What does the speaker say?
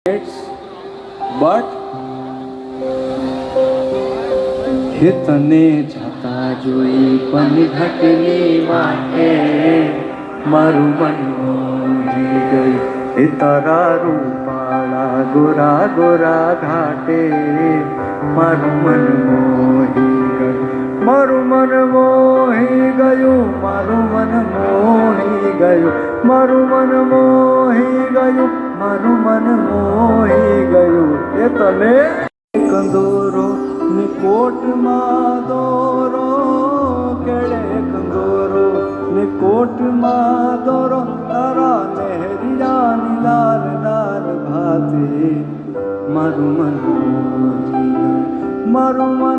but હે તને જાતા જોઈ પણ ઘટની વાટે મારું મન મોહી ગયું હે તારા રૂપાળા ગોરા ગોરા ઘાટે મારું મન મોહી ગયું મારું મન મોહી ગયું મારું મન મોહી ગયું મારું મન મોહી ગયું મારું મન મોહી ગયું એ તને કંદોરો ને કોટમાં દોરો કેળે કંદોરો ને કોટમાં દોરો તારા